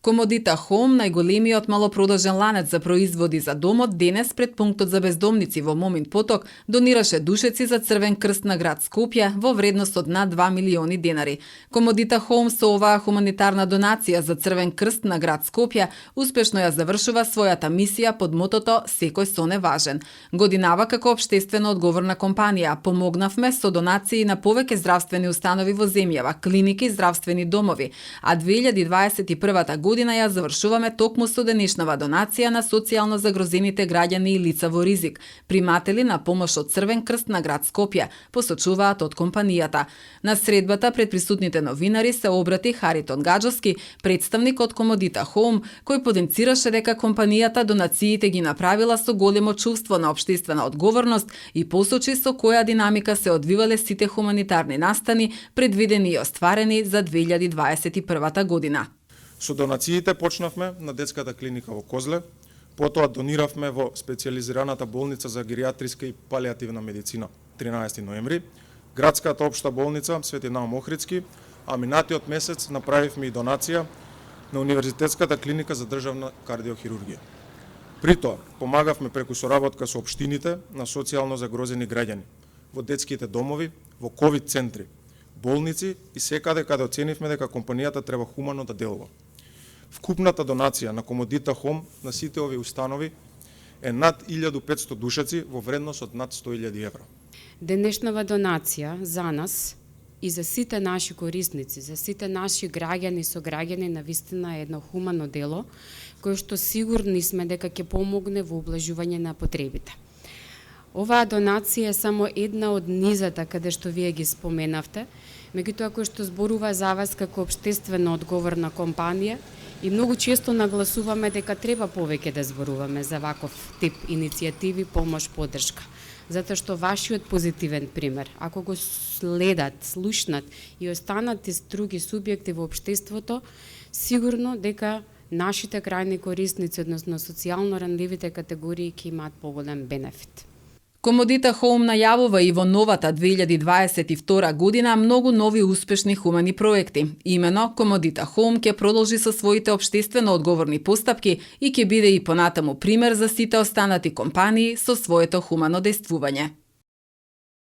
Комодита Home, најголемиот малопродажен ланец за производи за домот, денес пред пунктот за бездомници во Момин Поток донираше душеци за Црвен крст на град Скопје во вредност од над 2 милиони денари. Комодита Home со оваа хуманитарна донација за Црвен крст на град Скопје успешно ја завршува својата мисија под мотото "Секој сон е важен". Годинава како општествено одговорна компанија помогнавме со донации на повеќе здравствени установи во земјава, клиники и здравствени домови, а 2021 година ја завршуваме токму со денешнава донација на социјално загрозените граѓани и лица во ризик, приматели на помош од Црвен крст на град Скопје, посочуваат од компанијата. На средбата пред присутните новинари се обрати Харитон Гаджовски, представник од Комодита Home, кој потенцираше дека компанијата донациите ги направила со големо чувство на општествена одговорност и посочи со која динамика се одвивале сите хуманитарни настани предвидени и остварени за 2021 година. Со донациите почнавме на детската клиника во Козле, потоа дониравме во специјализираната болница за геријатриска и палијативна медицина 13 ноември, градската општа болница Свети Наум Охридски, а минатиот месец направивме и донација на Универзитетската клиника за државна кардиохирургија. При тоа помагавме преку соработка со општините на социјално загрозени граѓани, во детските домови, во ковид центри, болници и секаде каде оценивме дека компанијата треба хумано да делува. Вкупната донација на Комодита Home на сите овие установи е над 1500 душеци во вредност од над 100.000 евра. Денешнава донација за нас и за сите наши корисници, за сите наши граѓани со граѓани навистина е едно хумано дело, кое што сигурни сме дека ќе помогне во облажување на потребите. Оваа донација е само една од низата каде што вие ги споменавте, меѓутоа кој што зборува за вас како општествено одговорна компанија и многу често нагласуваме дека треба повеќе да зборуваме за ваков тип иницијативи, помош, поддршка. Затоа што вашиот позитивен пример, ако го следат, слушнат и останат и други субјекти во општеството, сигурно дека нашите крајни корисници, односно социјално ранливите категории, ќе имаат поголем бенефит. Комодита Home најавува и во новата 2022 година многу нови успешни хумани проекти. Имено, Комодита Home ќе продолжи со своите општествено одговорни постапки и ќе биде и понатаму пример за сите останати компании со своето хумано дејствување.